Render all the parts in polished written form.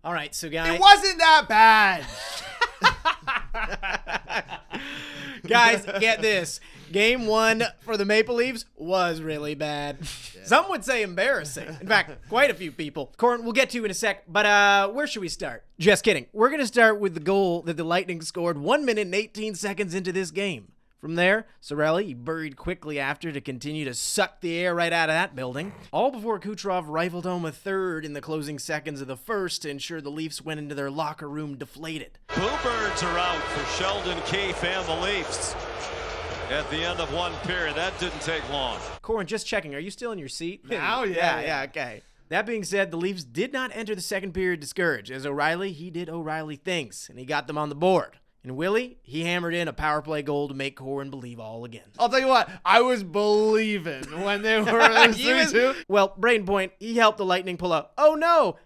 All right, so guys. It wasn't that bad. Guys, get this. Game 1 for the Maple Leafs was really bad. Yeah. Some would say embarrassing. In fact, quite a few people. Corwin, we'll get to in a sec, but where should we start? Just kidding. We're going to start with the goal that the Lightning scored 1 minute and 18 seconds into this game. From there, Cirelli buried quickly after to continue to suck the air right out of that building. All before Kucherov rifled home a third in the closing seconds of the first to ensure the Leafs went into their locker room deflated. Bluebirds are out for Sheldon Keefe and the Leafs at the end of one period. That didn't take long. Corwin, just checking. Are you still in your seat? Now, yeah, okay. That being said, the Leafs did not enter the second period discouraged, as O'Reilly, he did O'Reilly things, and he got them on the board. And Willie, he hammered in a power play goal to make Corwin believe all again. I'll tell you what, I was believing when they were 3-2. Well, Braden Point, he helped the Lightning pull out. Oh no!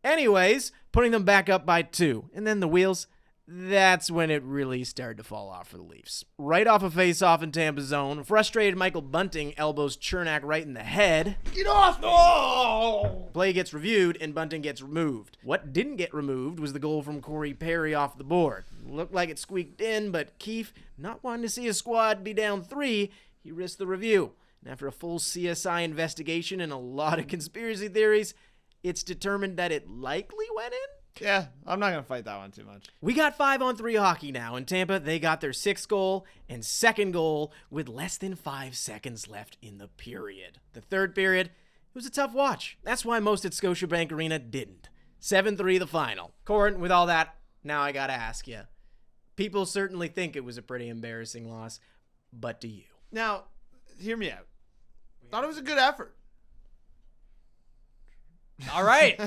Anyways, putting them back up by 2. And then the wheels, that's when it really started to fall off for the Leafs. Right off a face-off in Tampa's zone, frustrated Michael Bunting elbows Chernak right in the head. Get off! No! Play gets reviewed and Bunting gets removed. What didn't get removed was the goal from Corey Perry off the board. Looked like it squeaked in, but Keefe, not wanting to see his squad be down 3, he risked the review. And after a full CSI investigation and a lot of conspiracy theories, it's determined that it likely went in. Yeah, I'm not going to fight that one too much. We got 5-on-3 hockey now. In Tampa, they got their 6th goal and 2nd goal with less than 5 seconds left in the period. The 3rd period, it was a tough watch. That's why most at Scotiabank Arena didn't. 7-3 the final. Corwin, with all that, now I got to ask you. People certainly think it was a pretty embarrassing loss, but do you? Now, hear me out. Thought it was a good effort. All right.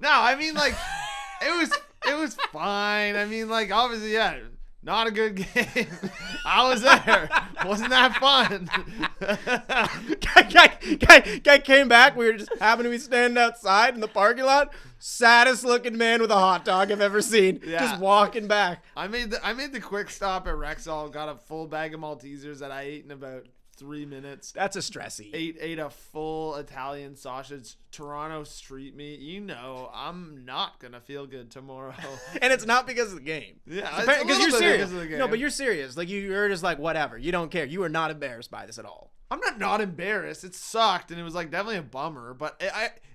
No, I mean, like, it was fine. I mean, like, obviously, yeah, not a good game. I was there. Wasn't that fun? Guy came back. We were just happened to be standing outside in the parking lot. Saddest looking man with a hot dog I've ever seen. Yeah. Just walking back. I made the quick stop at Rexall. Got a full bag of Maltesers that I ate in about 3 minutes. That's a stressy. Ate a full Italian sausage, Toronto street meat. You know, I'm not gonna feel good tomorrow. And it's not because of the game. Yeah, because you're serious. Because of the game. No, but you're serious. Like you're just like whatever. You don't care. You are not embarrassed by this at all. I'm not embarrassed. It sucked, and it was like definitely a bummer. But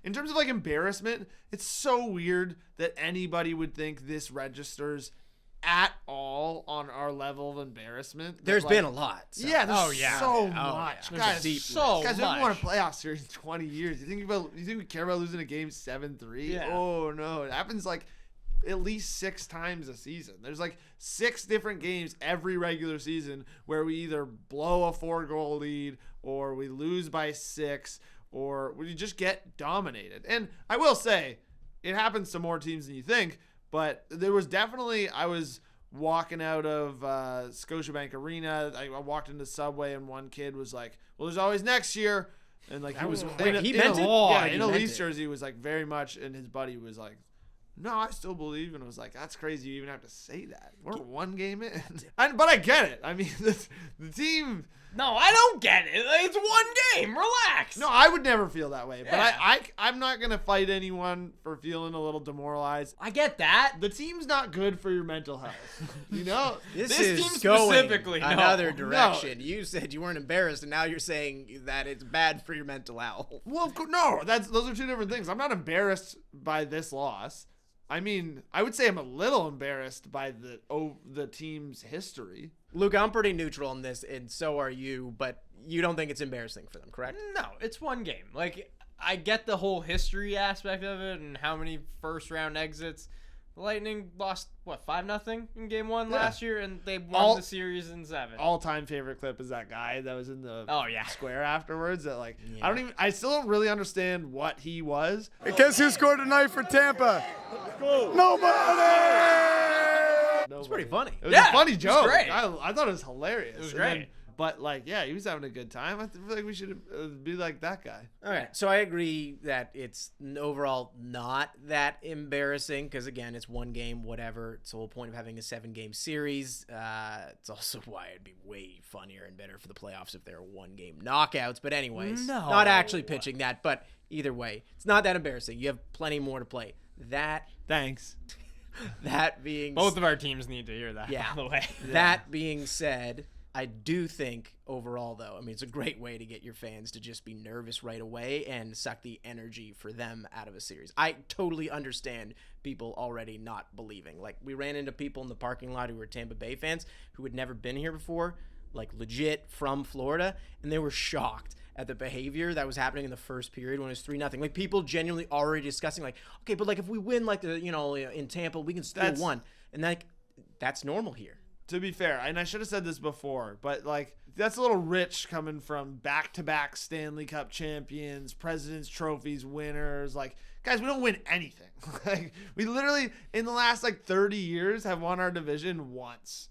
in terms of like embarrassment, it's so weird that anybody would think this registers at all on our level of embarrassment. There's been a lot. So. Yeah, there's so Yeah. much. There's Guys, a deep so guys, we much. haven't won a playoff series in 20 years. You think we care about losing a game 7-3? Yeah. Oh no, it happens like at least 6 times a season. There's like 6 different games every regular season where we either blow a 4-goal lead or we lose by 6 or we just get dominated. And I will say, it happens to more teams than you think, but there was definitely, I was walking out of Scotiabank Arena. I walked into Subway and one kid was like, well, there's always next year. And like, he was, he meant it? Yeah, He in a meant Leafs it. jersey was like very much, and his buddy was like, no, I still believe. And I was like, that's crazy. You even have to say that. We're 1 game in. But I get it. I mean, the team. No, I don't get it. It's 1 game. Relax. No, I would never feel that way. But Yeah. I'm not going to fight anyone for feeling a little demoralized. I get that. The team's not good for your mental health. You know? This This is team going specifically, no. another No. direction. You said you weren't embarrassed, and now you're saying that it's bad for your mental health. Well, of course, no. Those are 2 different things. I'm not embarrassed by this loss. I mean, I would say I'm a little embarrassed by the team's history. Luke, I'm pretty neutral on this, and so are you, but you don't think it's embarrassing for them, correct? No, it's 1 game. Like, I get the whole history aspect of it and how many first-round exits. The Lightning lost, 5-0 in Game 1 last year, and they won the series in 7. All-time favorite clip is that guy that was in the square afterwards. That I still don't really understand what he was. And guess who scored tonight for Tampa? Nobody! It's pretty funny. It was a funny it was joke. great. I thought it was hilarious. It was And then- great. but like, yeah, he was having a good time. I feel like we should be like that guy. All right, so I agree that it's overall not that embarrassing because, again, it's 1 game, whatever. It's the whole point of having a 7-game series. It's also why it'd be way funnier and better for the playoffs if there were 1-game knockouts. But anyways, No. not actually pitching that, but either way, it's not that embarrassing. You have plenty more to play. Thanks. That being Both of our teams need to hear that, Yeah. by the way. That being said, I do think overall, though, I mean, it's a great way to get your fans to just be nervous right away and suck the energy for them out of a series. I totally understand people already not believing. Like, we ran into people in the parking lot who were Tampa Bay fans who had never been here before, like legit from Florida, and they were shocked at the behavior that was happening in the first period when it was 3-0. Like, people genuinely already discussing, like, okay, but like if we win, like in Tampa, we can still win, and like that's normal here. To be fair, and I should have said this before, but like that's a little rich coming from back-to-back Stanley Cup champions, President's Trophies winners. Like, guys, we don't win anything. Like, we literally in the last like 30 years have won our division once.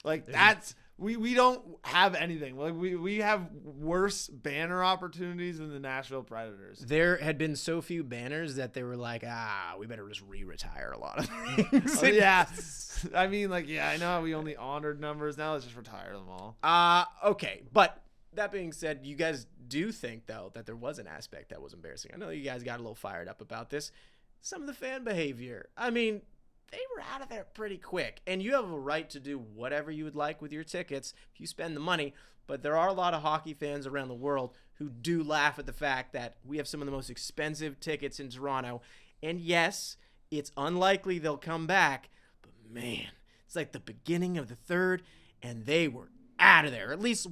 Like, that's. We don't have anything. Like, we have worse banner opportunities than the Nashville Predators. There had been so few banners that they were like, we better just retire a lot of things. Yeah. I mean, like, yeah, I know we only honored numbers. Now let's just retire them all. Okay. But that being said, you guys do think, though, that there was an aspect that was embarrassing. I know you guys got a little fired up about this. Some of the fan behavior. I mean, they were out of there pretty quick. And you have a right to do whatever you would like with your tickets if you spend the money. But there are a lot of hockey fans around the world who do laugh at the fact that we have some of the most expensive tickets in Toronto. And yes, it's unlikely they'll come back. But man, it's like the beginning of the third, and they were out of there. At least,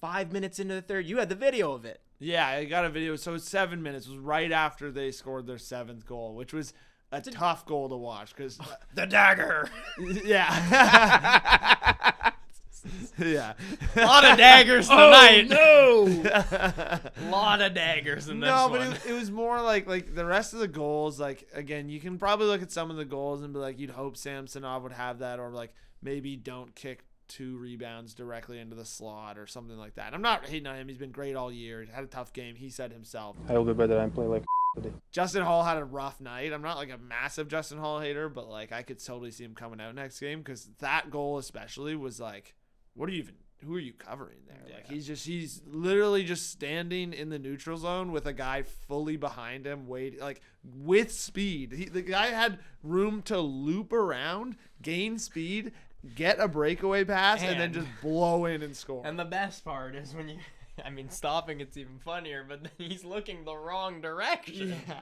5 minutes into the third? You had the video of it. Yeah, I got a video. So it's 7 minutes. It was right after they scored their 7th goal, which was a tough goal to watch because the dagger. Yeah. Yeah. A lot of daggers tonight. No. A lot of daggers in this No, one. but it was more like the rest of the goals. Like, again, you can probably look at some of the goals and be like, you'd hope Samsonov would have that, or like maybe don't kick 2 rebounds directly into the slot or something like that. I'm not hating on him. He's been great all year. He had a tough game. He said himself. I will be better and play like today. Justin Hall had a rough night. I'm not like a massive Justin Hall hater, but like I could totally see him coming out next game because that goal especially was like, who are you covering there? Yeah. Like he's literally just standing in the neutral zone with a guy fully behind him, waiting, like with speed. The guy had room to loop around, gain speed, get a breakaway pass, and then just blow in and score. And the best part is when you, stopping it's even funnier, but then he's looking the wrong direction. Yeah.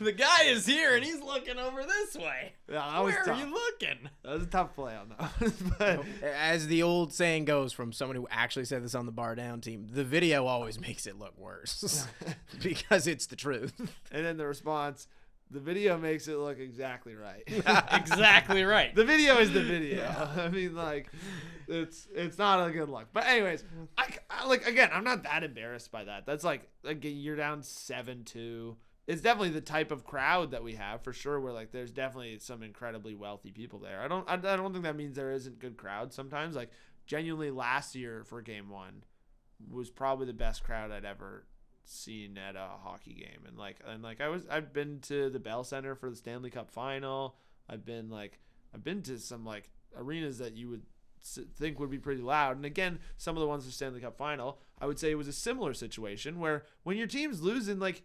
The guy is here and he's looking over this way. Yeah, that was Where tough. are you looking? That was a tough play on that. But As the old saying goes from someone who actually said this on the Bar Down team, the video always makes it look worse because it's the truth. and then the response, the video makes it look exactly right. Exactly right. The video is the video. Yeah. I mean, like, it's not a good look. But anyways, I like, again, I'm not that embarrassed by that. That's like you're down 7-2. It's definitely the type of crowd that we have for sure. Where like there's definitely some incredibly wealthy people there. I don't think that means there isn't good crowds sometimes. Like genuinely, last year for Game 1 was probably the best crowd I'd ever seen at a hockey game. And I've been to the Bell Center for the Stanley Cup final. I've been to some like arenas that you would think would be pretty loud. And again, some of the ones for Stanley Cup final, I would say it was a similar situation where when your team's losing, like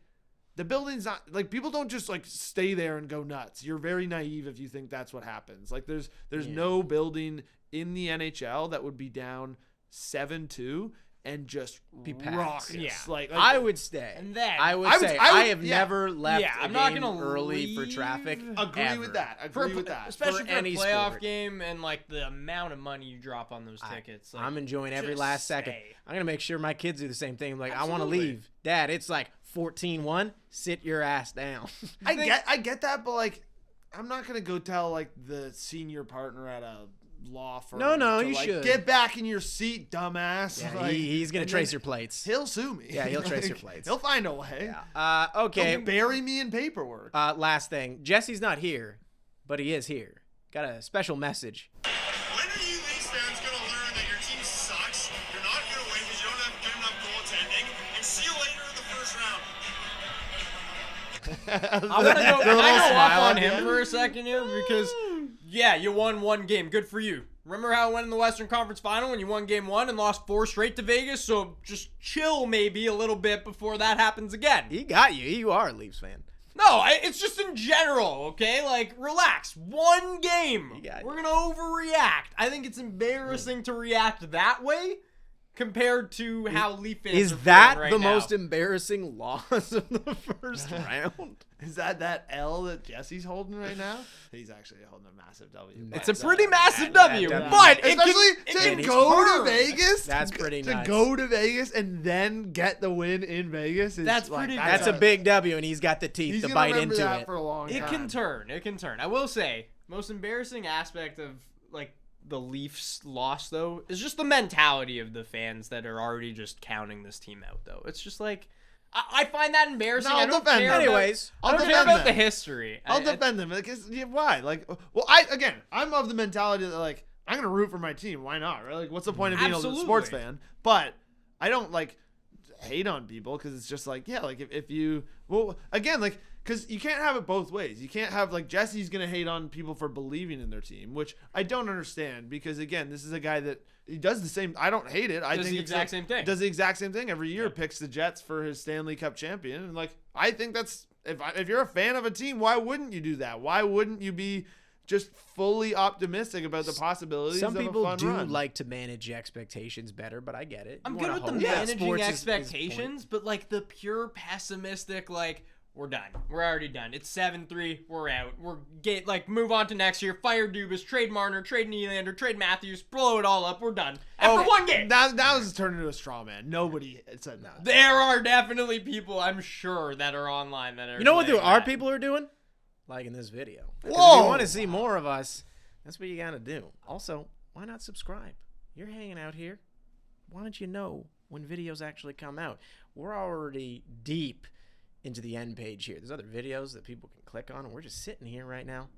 the building's not like, people don't just like stay there and go nuts. You're very naive if you think that's what happens. Like there's no building in the NHL that would be down 7-2 and just Be packed. raucous. Yeah. Like I would stay. And then I would I say would- I have yeah. never left Yeah, a I'm not game gonna early for leave. traffic. agree ever. with that. especially for any a playoff sport. game and like the amount of money you drop on those tickets. Like, I'm enjoying every just last second. stay. I'm going to make sure my kids do the same thing. I'm like, I want to Absolutely. leave. Dad, it's like 14-1. Sit your ass down. I get that, but like I'm not gonna go tell like the senior partner at a law firm. No, to, you like, should. Get back in your seat, dumbass. Yeah, Like, he's going and to trace then your plates. He'll sue me. Yeah, he'll trace Like, your plates. He'll find a way. Okay. He'll bury me in paperwork. Last thing. Jesse's not here, but he is here. Got a special message. When are you Leafs fans going to learn that your team sucks, you're not going to win because you don't have good enough goaltending, and see you later in the first round? Can I go off on him for a second here? Because, yeah, you won one game. Good for you. Remember how it went in the Western Conference Final when you won Game 1 and lost 4 straight to Vegas? So just chill maybe a little bit before that happens again. He got you. You are a Leafs fan. No, it's just in general, okay? Like, relax. One game. We're going to overreact. I think it's embarrassing to react that way compared to how Leaf fans are Is feeling that right the now. most embarrassing loss of the first round? Is that L that Jesse's holding right now? He's actually holding a massive W. It's a pretty massive W, W. but Especially can to go turn. to Vegas. That's pretty to nuts. go to Vegas and then get the win in Vegas. Is That's like, pretty That's a big W, and he's got the teeth He's to gonna bite remember into that it. for a long time. It can turn. It can turn. I will say, most embarrassing aspect of like the Leafs loss though is just the mentality of the fans that are already just counting this team out. Though it's just like I find that embarrassing. No, I I'll don't defend care them. about, Anyways, I don't I'll care defend about the them. history. I'll defend them. Why? Like, well, I'm of the mentality that like I'm gonna root for my team. Why not? Right? Like, what's the point of being Absolutely. a sports fan? But I don't like hate on people because it's just like like if you like. Because you can't have it both ways. You can't have, like, Jesse's going to hate on people for believing in their team, which I don't understand because, again, this is a guy that he does the same. I don't hate it. I think the exact same thing. Does the exact same thing every year, picks the Jets for his Stanley Cup champion. And, like, I think that's – if you're a fan of a team, why wouldn't you do that? Why wouldn't you be just fully optimistic about the possibilities Some of people a fun do run? like to manage expectations better, but I get it. I'm You good wanna with the hope. managing Sports is expectations, but like the pure pessimistic, like we're done. We're already done. It's 7-3. We're out. Move on to next year. Fire Dubas, trade Marner, trade Nylander, trade Matthews, blow it all up. We're done. After one game. Now it's turned into a straw man. Nobody said that. There are definitely people, I'm sure, that are online that are. You know what saying our that. people are doing? Liking this video. 'Cause Whoa! If you want to see more of us, that's what you got to do. Also, why not subscribe? You're hanging out here. Why don't you know when videos actually come out? We're already deep into the end page here. There's other videos that people can click on, and we're just sitting here right now